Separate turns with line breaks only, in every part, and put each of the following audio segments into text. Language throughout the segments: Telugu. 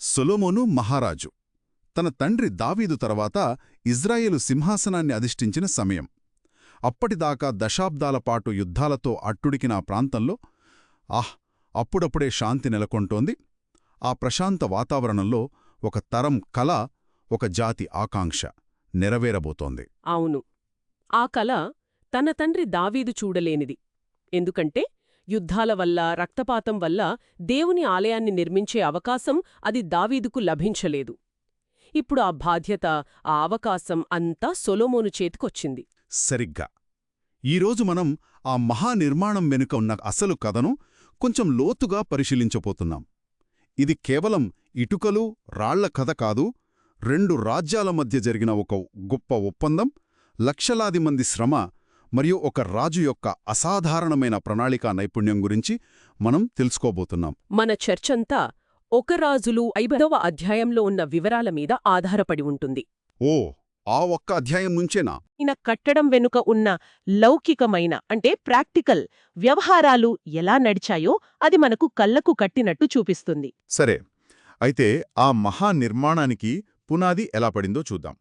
సొలొమోను మహారాజు తన తండ్రి దావీదు తర్వాత ఇజ్రాయేలు సింహాసనాన్ని అధిష్ఠించిన సమయం. అప్పటిదాకా దశాబ్దాల పాటు యుద్ధాలతో అట్టుడికిన ఆ ప్రాంతంలో అప్పుడప్పుడే శాంతి నెలకొంటోంది. ఆ ప్రశాంత వాతావరణంలో ఒక తరం కల, ఒక జాతి ఆకాంక్ష నెరవేరబోతోంది.
అవును, ఆ కల తన తండ్రి దావీదు చూడలేనిది. ఎందుకంటే యుద్ధాల వల్ల, రక్తపాతం వల్ల దేవుని ఆలయాన్ని నిర్మించే అవకాశం అది దావీదుకు లభించలేదు. ఇప్పుడు ఆ బాధ్యత, ఆ అవకాశం అంతా సొలొమోను చేతికొచ్చింది.
సరిగ్గా ఈరోజు మనం ఆ మహానిర్మాణం వెనుక ఉన్న అసలు కథను కొంచెం లోతుగా పరిశీలించబోతున్నాం. ఇది కేవలం ఇటుకలు, రాళ్ల కథ కాదు. రెండు రాజ్యాల మధ్య జరిగిన ఒక గొప్ప ఒప్పందం, లక్షలాది మంది శ్రమ మరియు ఒక రాజు యొక్క అసాధారణమైన ప్రణాళికా నైపుణ్యం గురించి మనం తెలుసుకోబోతున్నాం.
మన చర్చంతా ఒక రాజులు 5వ అధ్యాయంలో ఉన్న వివరాల మీద ఆధారపడి ఉంటుంది.
ఓ, ఆ ఒక్క అధ్యాయం నుంచేనా?
ఈయన కట్టడం వెనుక ఉన్న లౌకికమైన అంటే ప్రాక్టికల్ వ్యవహారాలు ఎలా నడిచాయో అది మనకు కళ్లకు కట్టినట్టు చూపిస్తుంది.
సరే, అయితే ఆ మహానిర్మాణానికి పునాది ఎలా పడిందో చూద్దాం.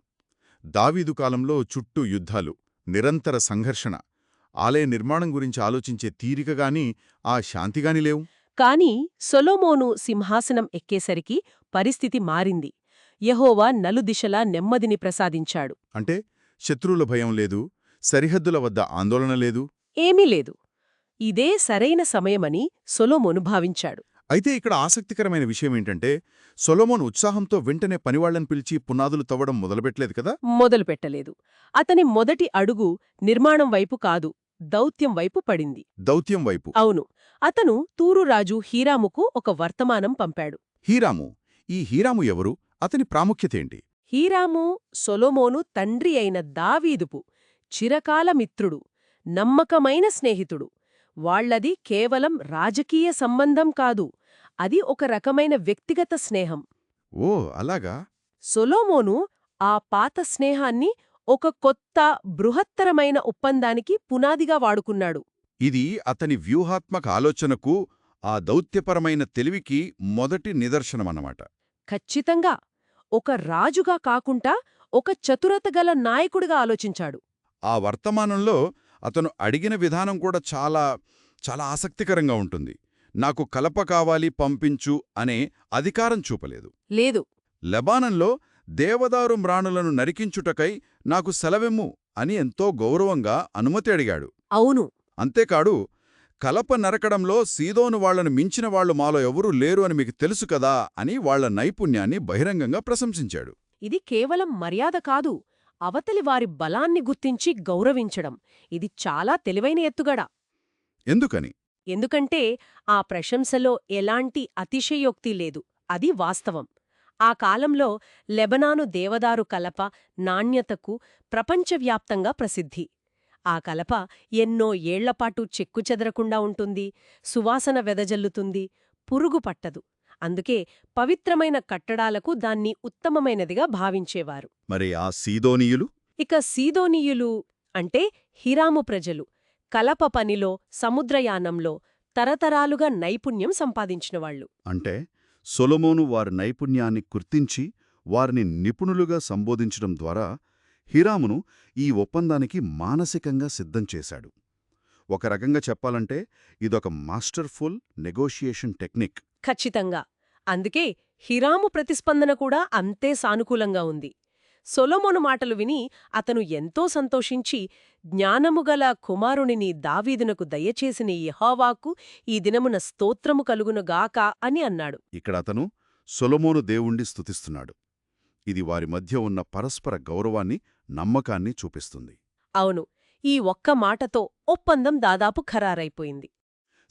దావీదు కాలంలో చుట్టూ యుద్ధాలు, నిరంతర సంఘర్షణ, ఆలయ నిర్మాణం గురించి ఆలోచించే తీరికగాని ఆ శాంతిగాని లేవు.
కాని సొలొమోను సింహాసనం ఎక్కేసరికి పరిస్థితి మారింది. యెహోవా నలుదిశలా నెమ్మదిని ప్రసాదించాడు.
అంటే శత్రువుల భయం లేదు, సరిహద్దుల వద్ద ఆందోళన లేదు.
ఏమీ లేదు. ఇదే సరైన సమయమని సొలొమోను భావించాడు.
అయితే ఇక్కడ ఆసక్తికరమైన విషయమేంటంటే, సొలొమోను ఉత్సాహంతో వెంటనే పనివాళ్లను పిలిచి పునాదులు తవ్వడం మొదలుపెట్టలేదు కదా?
మొదలుపెట్టలేదు. అతని మొదటి అడుగు నిర్మాణం వైపు కాదు, దౌత్యం వైపు పడింది.
దౌత్యం వైపు?
అవును. అతను తూరురాజు హీరాముకు ఒక వర్తమానం పంపాడు.
హీరాము? ఈ హీరాము ఎవరు? అతని ప్రాముఖ్యతేంటి?
హీరాము సొలొమోను తండ్రి అయిన దావీదుపు చిరకాల మిత్రుడు, నమ్మకమైన స్నేహితుడు. వాళ్లది కేవలం రాజకీయ సంబంధం కాదు, అది ఒక రకమైన వ్యక్తిగత స్నేహం.
ఓ, అలాగా?
సొలొమోను ఆ పాత స్నేహాన్ని ఒక కొత్త, బృహత్తరమైన ఒప్పందానికి పునాదిగా వాడుకున్నాడు.
ఇది అతని వ్యూహాత్మక ఆలోచనకు, ఆ దౌత్యపరమైన తెలివికి మొదటి నిదర్శనమన్నమాట.
ఖచ్చితంగా. ఒక రాజుగా కాకుండా ఒక చతురతగల నాయకుడిగా ఆలోచించాడు.
ఆ వర్తమానంలో అతను అడిగిన విధానం కూడా చాలా ఆసక్తికరంగా ఉంటుంది. నాకు కలప కావాలి, పంపించు అనే అధికారం చూపలేదు.
లేదు.
లెబానంలో దేవదారు మ్రాణులను నరికించుటకై నాకు సెలవెమ్ము అని ఎంతో గౌరవంగా అనుమతి అడిగాడు.
అవును.
అంతేకాడు, కలప నరకడంలో సీదోను వాళ్లను మించిన వాళ్లు మాలో ఎవరూ లేరు అని మీకు తెలుసు కదా అని వాళ్ల నైపుణ్యాన్ని బహిరంగంగా ప్రశంసించాడు.
ఇది కేవలం మర్యాద కాదు, అవతలి వారి బలాన్ని గుర్తించి గౌరవించడం. ఇది చాలా తెలివైన ఎత్తుగడ.
ఎందుకని?
ఎందుకంటే ఆ ప్రశంసలో ఎలాంటి అతిశయోక్తి లేదు, అది వాస్తవం. ఆ కాలంలో లెబనాను దేవదారు కలప నాణ్యతకు ప్రపంచవ్యాప్తంగా ప్రసిద్ధి. ఆ కలప ఎన్నో ఏళ్లపాటు చెక్కుచెదరకుండా ఉంటుంది, సువాసన వెదజల్లుతుంది, పురుగు పట్టదు. అందుకే పవిత్రమైన కట్టడాలకు దాన్ని ఉత్తమమైనదిగా భావించేవారు.
మరి ఆ సీదోనీయులు?
ఇక సీదోనీయులు అంటే హీరాము ప్రజలు. కలప పనిలో, సముద్రయానంలో తరతరాలుగా నైపుణ్యం సంపాదించినవాళ్లు.
అంటే సొలొమోను వారి నైపుణ్యాన్ని గుర్తించి వారిని నిపుణులుగా సంబోధించడం ద్వారా హీరామును ఈ ఒప్పందానికి మానసికంగా సిద్ధం చేశాడు. ఒక రకంగా చెప్పాలంటే ఇదొక మాస్టర్ఫుల్ నెగోషియేషన్ టెక్నిక్.
ఖచ్చితంగా. అందుకే హీరాము ప్రతిస్పందన కూడా అంతే సానుకూలంగా ఉంది. సొలొమోను మాటలు విని అతను ఎంతో సంతోషించి, జ్ఞానముగల కుమారునిని దావీదునకు దయచేసిన యెహోవాకు ఈ దినమున స్తోత్రము కలుగునుగాక అని అన్నాడు.
ఇక్కడ అతను సొలొమోను దేవుణ్ణి స్తుతిస్తున్నాడు. ఇది వారి మధ్య ఉన్న పరస్పర గౌరవాన్ని, నమ్మకాన్ని చూపిస్తుంది.
అవును. ఈ ఒక్క మాటతో ఒప్పందం దాదాపు ఖరారైపోయింది.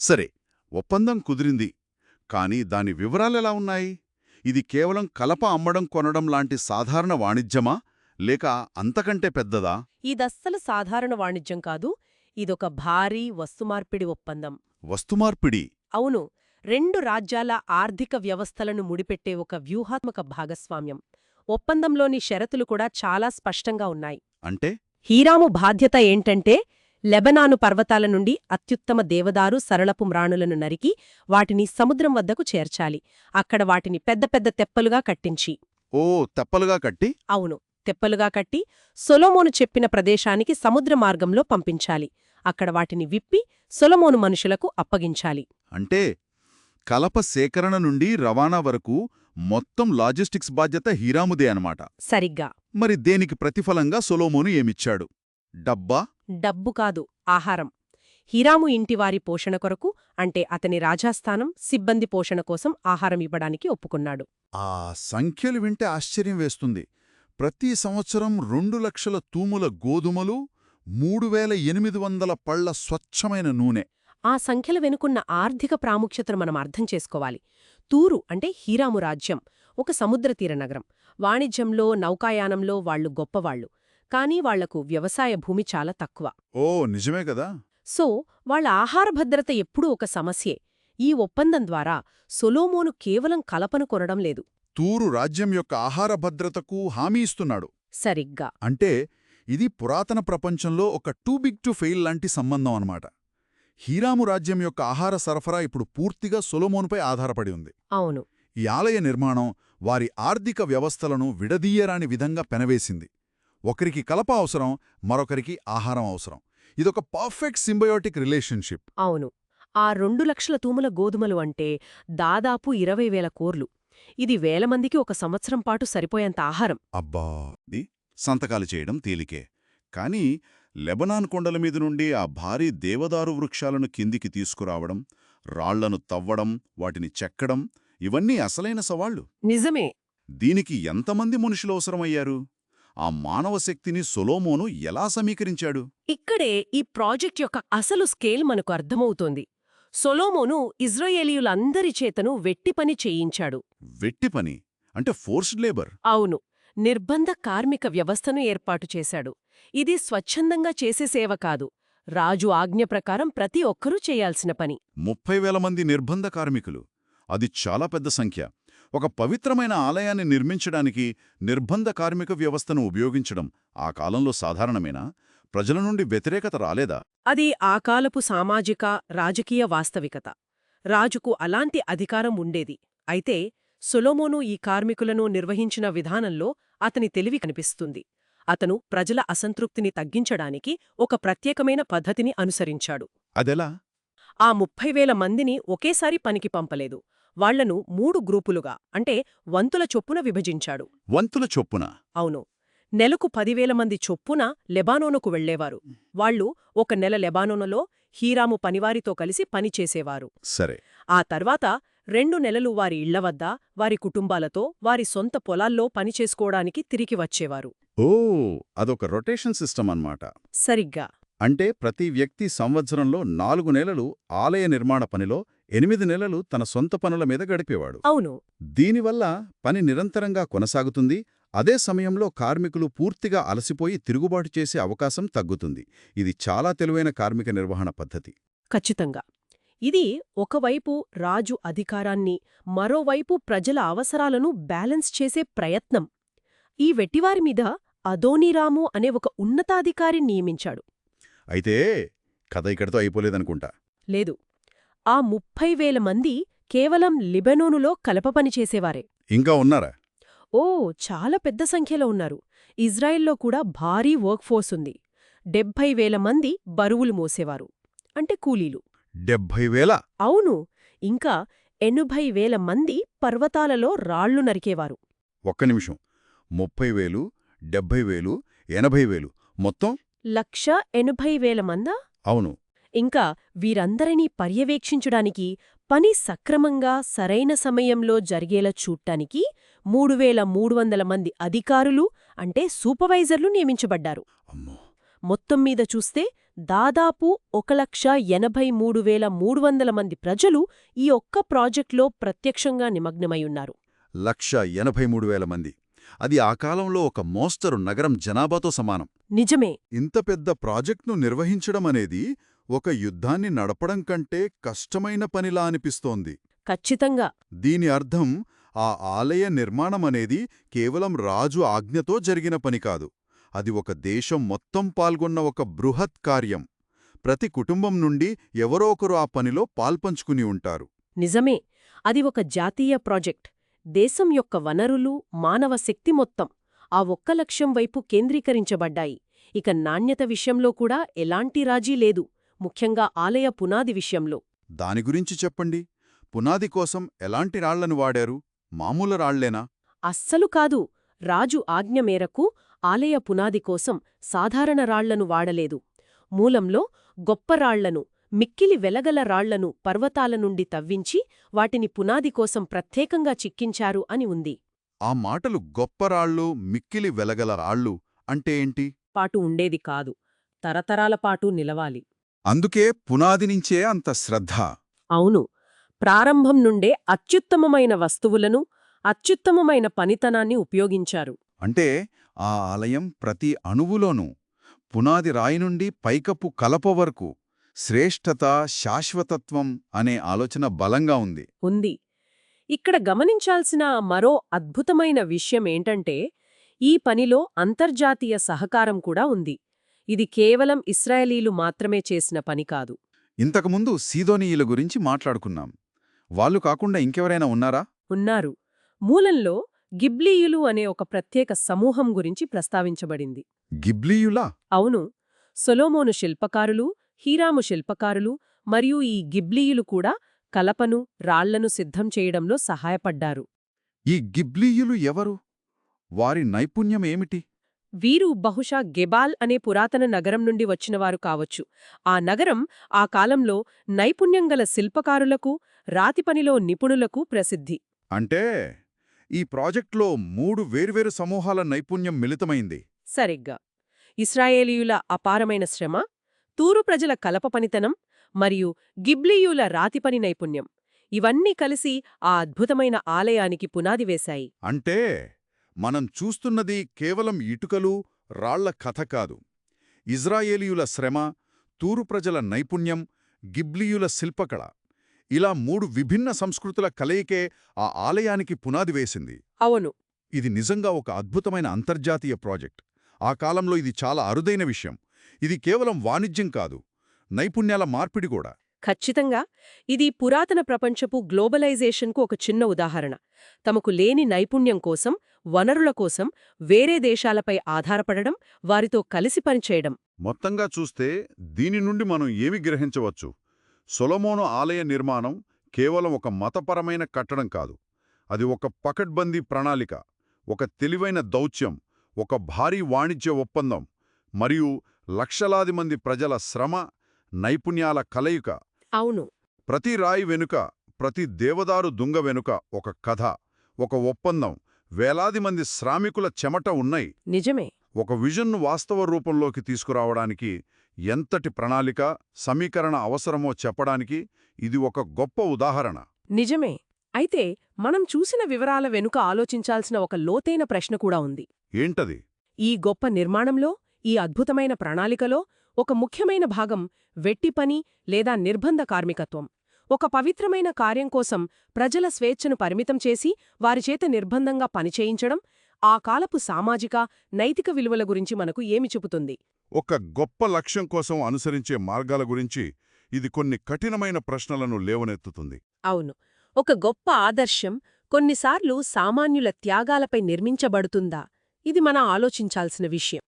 సరే, ఒప్పందం కుదిరింది. కాని దాని వివరాలెలా ఉన్నాయి? ఇది కేవలం కలప అమ్మడం, కొనడం లాంటి సాధారణ వాణిజ్యమా, లేక అంతకంటే పెద్దదా?
ఇదస్సలు సాధారణ వాణిజ్యం కాదు, ఇదొక భారీ వస్తుమార్పిడి ఒప్పందం.
వస్తుమార్పిడి?
అవును. రెండు రాజ్యాల ఆర్థిక వ్యవస్థలను ముడిపెట్టే ఒక వ్యూహాత్మక భాగస్వామ్యం. ఒప్పందంలోని షరతులు కూడా చాలా స్పష్టంగా ఉన్నాయి.
అంటే?
హీరాము బాధ్యత ఏంటంటే లెబనాను పర్వతాల నుండి అత్యుత్తమ దేవదారు సరళపు మ్రాణులను నరికి వాటిని సముద్రం వద్దకు చేర్చాలి. అక్కడ వాటిని పెద్ద పెద్ద తెప్పలుగా కట్టించి
ఓ తెప్పలుగా కట్టి
అవును, తెప్పలుగా కట్టి సొలొమోను చెప్పిన ప్రదేశానికి సముద్ర మార్గంలో పంపించాలి. అక్కడ వాటిని విప్పి సొలొమోను మనుషులకు అప్పగించాలి.
అంటే కలప సేకరణ నుండి రవాణా వరకు మొత్తం లాజిస్టిక్స్ బాధ్యత హీరాముదే అనమాట.
సరిగ్గా.
మరి దేనికి ప్రతిఫలంగా సొలొమోను ఏమిచ్చాడు? డబ్బా?
డబ్బు కాదు, ఆహారం. హీరాము ఇంటివారి పోషణ కొరకు, అంటే అతని రాజాస్థానం, సిబ్బంది పోషణ కోసం ఆహారం ఇవ్వడానికి ఒప్పుకున్నాడు.
ఆ సంఖ్యలు వింటే ఆశ్చర్యం వేస్తుంది. ప్రతి సంవత్సరం 2 లక్షల తూముల గోధుమలు, 3800 పళ్ల స్వచ్ఛమైన నూనె.
ఆ సంఖ్యల వెనుకున్న ఆర్థిక ప్రాముఖ్యతను మనం అర్థం చేసుకోవాలి. తూరు అంటే హీరాము రాజ్యం, ఒక సముద్రతీర నగరం. వాణిజ్యంలో, నౌకాయానంలో వాళ్లు గొప్పవాళ్లు. కానీ వాళ్లకు వ్యవసాయ భూమి చాలా తక్కువ.
ఓ నిజమే కదా.
సో వాళ్ల ఆహార భద్రత ఎప్పుడూ ఒక సమస్యే. ఈ ఒప్పందం ద్వారా సొలొమోను కేవలం కలపను కొనడం లేదు,
తూరు రాజ్యం యొక్క ఆహార భద్రతకు హామీ ఇస్తున్నాడు.
సరిగ్గా.
అంటే ఇది పురాతన ప్రపంచంలో ఒక టూ బిగ్ టు ఫెయిల్ లాంటి సంబంధం అన్నమాట. హీరాము రాజ్యం యొక్క ఆహార సరఫరా ఇప్పుడు పూర్తిగా సొలొమోనుపై ఆధారపడి ఉంది.
అవును.
ఈ ఆలయ నిర్మాణం వారి ఆర్థిక వ్యవస్థలను విడదీయరాని విధంగా పెనవేసింది. ఒకరికి కలప అవసరం, మరొకరికి ఆహారం అవసరం. ఇదొక పర్ఫెక్ట్ సింబయోటిక్ రిలేషన్షిప్.
అవును. ఆ 2 లక్షల తూముల గోధుమలు అంటే దాదాపు 20,000 కోర్లు. ఇది వేల మందికి ఒక సంవత్సరం పాటు సరిపోయేంత ఆహారం.
అబ్బా, సంతకాలు చేయడం తేలికే. కానీ లెబనాన్ కొండల మీద నుండి ఆ భారీ దేవదారు వృక్షాలను కిందికి తీసుకురావడం, రాళ్లను తవ్వడం, వాటిని చెక్కడం, ఇవన్నీ అసలైన సవాళ్లు.
నిజమే.
దీనికి ఎంతమంది మనుషులు అవసరమయ్యారు? ఆ మానవ శక్తిని సొలొమోను ఎలా సమీకరించాడు?
ఇక్కడే ఈ ప్రాజెక్ట్ యొక్క అసలు స్కేల్ మనకు అర్థమవుతోంది. సొలొమోను ఇజ్రాయేలీయులందరి చేతను వెట్టిపని చేయించాడు.
వెట్టిపని అంటే ఫోర్స్డ్ లేబర్?
అవును. నిర్బంధ కార్మిక వ్యవస్థను ఏర్పాటు చేశాడు. ఇది స్వచ్ఛందంగా చేసే సేవ కాదు, రాజు ఆజ్ఞ ప్రకారం ప్రతి ఒక్కరూ చేయాల్సిన పని.
30,000 మంది నిర్బంధ కార్మికులు. అది చాలా పెద్ద సంఖ్య. ఒక పవిత్రమైన ఆలయాన్ని నిర్మించడానికి నిర్బంధ కార్మిక వ్యవస్థను ఉపయోగించడం ఆ కాలంలో సాధారణమేనా? ప్రజల నుండి వ్యతిరేకత రాలేదా?
అది ఆ కాలపు సామాజిక, రాజకీయ వాస్తవికత. రాజుకు అలాంటి అధికారం ఉండేది. అయితే సొలొమోను ఈ కార్మికులను నిర్వహించిన విధానంలో అతని తెలివి కనిపిస్తుంది. అతను ప్రజల అసంతృప్తిని తగ్గించడానికి ఒక ప్రత్యేకమైన పద్ధతిని అనుసరించాడు.
అదెలా?
ఆ 30,000 మందిని ఒకేసారి పనికి పంపలేదు. వాళ్లను 3 గ్రూపులుగా, అంటే వంతుల చొప్పున విభజించాడు.
వంతుల చొప్పున?
అవును. నెలకు 10,000 మంది చొప్పున లెబానోనుకు వెళ్లేవారు. వాళ్లు ఒక నెల లెబానోనులో హీరాము పనివారితో కలిసి పనిచేసేవారు.
సరే.
ఆ తర్వాత 2 నెలలు వారి ఇళ్ల వద్ద, వారి కుటుంబాలతో, వారి సొంత పొలాల్లో పనిచేసుకోవడానికి తిరిగి వచ్చేవారు.
ఓ, అదొక రొటేషన్ సిస్టమ్ అన్నమాట.
సరిగ్గా.
అంటే ప్రతి వ్యక్తి సంవత్సరంలో 4 నెలలు ఆలయ నిర్మాణ పనిలో, 8 నెలలు తన సొంత పనుల మీద గడిపేవాడు.
అవును.
దీనివల్ల పని నిరంతరంగా కొనసాగుతుంది. అదే సమయంలో కార్మికులు పూర్తిగా అలసిపోయి తిరుగుబాటు చేసే అవకాశం తగ్గుతుంది. ఇది చాలా తెలివైన కార్మిక నిర్వహణ పద్ధతి.
ఖచ్చితంగా. ఇది ఒకవైపు రాజు అధికారాన్ని, మరోవైపు ప్రజల అవసరాలను బ్యాలెన్స్ చేసే ప్రయత్నం. ఈ వెట్టివారి మీద అదోనీరాము అనే ఒక ఉన్నతాధికారి నియమించాడు.
అయితే కథ ఇక్కడితో అయిపోలేదనుకుంటా.
లేదు. ఆ 30,000 మంది కేవలం లిబెనోనులో కలప పనిచేసేవారే.
ఇంకా ఉన్నారా?
ఓ, చాలా పెద్ద సంఖ్యలో ఉన్నారు. ఇజ్రాయెల్లో కూడా భారీ వర్క్ఫోర్స్ ఉంది. 70,000 మంది బరువులు మోసేవారు, అంటే కూలీలు.
70,000?
అవును. ఇంకా 80,000 మంది పర్వతాలలో రాళ్లు నరికేవారు.
ఒక్క నిమిషం. 30,000, 70,000, 80,000 మొత్తం
180,000 మందా?
అవును.
ఇంకా వీరందరినీ పర్యవేక్షించడానికి, పని సక్రమంగా సరైన సమయంలో జరిగేలా చూడ్డానికి 3,300 మంది అధికారులు, అంటే సూపర్వైజర్లు నియమించబడ్డారు.
అమ్మో.
మొత్తం మీద చూస్తే దాదాపు 1,83,300 మంది ప్రజలు ఈ ఒక్క ప్రాజెక్ట్లో ప్రత్యక్షంగా నిమగ్నమై ఉన్నారు.
1,83,000 మంది. అది ఆ కాలంలో ఒక మోస్తరు నగరం జనాభాతో సమానం.
నిజమే.
ఇంత పెద్ద ప్రాజెక్ట్ను నిర్వహించడం అనేది ఒక యుద్ధాన్ని నడపడం కంటే కష్టమైన పనిలా అనిపిస్తోంది.
ఖచ్చితంగా.
దీని అర్థం ఆ ఆలయ నిర్మాణమనేది కేవలం రాజు ఆజ్ఞతో జరిగిన పని కాదు. అది ఒక దేశం మొత్తం పాల్గొన్న ఒక బృహత్ కార్యం. ప్రతి కుటుంబం నుండి ఎవరో ఒకరు ఆ పనిలో పాల్పంచుకుని ఉంటారు.
నిజమే, అది ఒక జాతీయ ప్రాజెక్ట్. దేశం యొక్క వనరులు, మానవ శక్తి మొత్తం ఆ ఒక్క లక్ష్యం వైపు కేంద్రీకరించబడ్డాయి. ఇక నాణ్యత విషయంలో కూడా ఎలాంటి రాజీ లేదు, ముఖ్యంగా ఆలయ పునాది విషయంలో.
దాని గురించి చెప్పండి. పునాది కోసం ఎలాంటి రాళ్లను వాడారు? మామూలు రాళ్లేనా?
అస్సలు కాదు. రాజు ఆజ్ఞ మేరకు ఆలయ పునాది కోసం సాధారణ రాళ్లను వాడలేదు. మూలంలో గొప్ప రాళ్లను, మిక్కిలి వెలగల రాళ్లను పర్వతాల నుండి తవ్వించి వాటిని పునాది కోసం ప్రత్యేకంగా చిక్కించారు అని ఉంది.
ఆ మాటలు గొప్ప రాళ్ళు, మిక్కిలి వెలగల రాళ్ళు అంటే ఏంటి?
పాటు ఉండేది కాదు, తరతరాల పాటు నిలవాలి.
అందుకే పునాది నుంచే అంత శ్రద్ధ.
అవును, ప్రారంభం నుండే అత్యుత్తమమైన వస్తువులను, అత్యుత్తమమైన పనితనాన్ని ఉపయోగించారు.
అంటే ఆ ఆలయం ప్రతి అణువులోనూ పునాది రాయి నుండి పైకప్పు కలప వరకు శ్రేష్ఠత, శాశ్వతత్వం అనే ఆలోచన బలంగా ఉంది.
ఉంది. ఇక్కడ గమనించాల్సిన మరో అద్భుతమైన విషయమేంటంటే, ఈ పనిలో అంతర్జాతీయ సహకారం కూడా ఉంది. ఇది కేవలం ఇశ్రాయేలీలు మాత్రమే చేసిన పని కాదు.
ఇంతకుముందు సీదోనీయుల గురించి మాట్లాడుకున్నాం. వాళ్ళు కాకుండా ఇంకెవరైనా ఉన్నారా?
ఉన్నారు. మూలంలో గిబ్లీయులు అనే ఒక ప్రత్యేక సమూహం గురించి ప్రస్తావించబడింది.
గిబ్లీయులా?
అవును, సొలొమోను శిల్పకారులు, హీరాము శిల్పకారులు మరియు ఈ గిబ్లీయులు కూడా కలపను, రాళ్లను సిద్ధం చేయడంలో సహాయపడ్డారు.
ఈ గిబ్లీయులు ఎవరు? వారి నైపుణ్యం ఏమిటి?
వీరు బహుశా గెబాల్ అనే పురాతన నగరం నుండి వచ్చినవారు కావచ్చు. ఆ నగరం ఆ కాలంలో నైపుణ్యంగల శిల్పకారులకు, రాతిపనిలో నిపుణులకు ప్రసిద్ధి.
అంటే ఈ ప్రాజెక్ట్లో 3 వేర్వేరు సమూహాల నైపుణ్యం మిళితమైంది.
సరిగ్గా. ఇశ్రాయేలీయుల అపారమైన శ్రమ, తూరు ప్రజల కలప పనితనం మరియు గిబ్లీయుల రాతిపని నైపుణ్యం ఇవన్నీ కలిసి ఆ అద్భుతమైన ఆలయానికి పునాది వేశాయి.
అంటే మనం చూస్తున్నది కేవలం ఇటుకలు, రాళ్ల కథ కాదు. ఇజ్రాయేలీయుల శ్రమ, తూరు ప్రజల నైపుణ్యం, గిబ్లీయుల శిల్పకళ, ఇలా 3 విభిన్న సంస్కృతుల కలయికే ఆ ఆలయానికి పునాది వేసింది.
అవును.
ఇది నిజంగా ఒక అద్భుతమైన అంతర్జాతీయ ప్రాజెక్ట్. ఆ కాలంలో ఇది చాలా అరుదైన విషయం. ఇది కేవలం వాణిజ్యం కాదు, నైపుణ్యాల మార్పిడి కూడా.
ఖచ్చితంగా. ఇది పురాతన ప్రపంచపు గ్లోబలైజేషన్కు ఒక చిన్న ఉదాహరణ. తమకు లేని నైపుణ్యం కోసం, వనరుల కోసం వేరే దేశాలపై ఆధారపడడం, వారితో కలిసి పనిచేయడం.
మొత్తంగా చూస్తే దీని నుండి మనం ఏమి గ్రహించవచ్చు? సొలొమోను ఆలయ నిర్మాణం కేవలం ఒక మతపరమైన కట్టడం కాదు. అది ఒక పకడ్బందీ ప్రణాళిక, ఒక తెలివైన దౌత్యం, ఒక భారీ వాణిజ్య ఒప్పందం మరియు లక్షలాది మంది ప్రజల శ్రమ, నైపుణ్యాల కలయిక.
అవును.
ప్రతి రాయి వెనుక, ప్రతి దేవదారు దుంగ వెనుక ఒక కథ, ఒక ఒప్పందం, వేలాది మంది శ్రామికుల చెమట ఉన్నాయి.
నిజమే.
ఒక విజన్ను వాస్తవ రూపంలోకి తీసుకురావడానికి ఎంతటి ప్రణాళిక, సమీకరణ అవసరమో చెప్పడానికి ఇది ఒక గొప్ప ఉదాహరణ.
నిజమే. అయితే మనం చూసిన వివరాల వెనుక ఆలోచించాల్సిన ఒక లోతైన ప్రశ్న కూడా ఉంది.
ఏంటది?
ఈ గొప్ప నిర్మాణంలో, ఈ అద్భుతమైన ప్రణాళికలో ఒక ముఖ్యమైన భాగం వెట్టిపని లేదా నిర్బంధ కార్మికత్వం. ఒక పవిత్రమైన కార్యం కోసం ప్రజల స్వేచ్ఛను పరిమితం చేసి వారిచేత నిర్బంధంగా పనిచేయించడం ఆ కాలపు సామాజిక, నైతిక విలువల గురించి మనకు ఏమి చెబుతుంది?
ఒక గొప్ప లక్ష్యం కోసం అనుసరించే మార్గాల గురించి ఇది కొన్ని కఠినమైన ప్రశ్నలను లేవనెత్తుతుంది.
అవును. ఒక గొప్ప ఆదర్శం కొన్నిసార్లు సామాన్యుల త్యాగాలపై నిర్మించబడుతుందా? ఇది మనం ఆలోచించాల్సిన విషయం.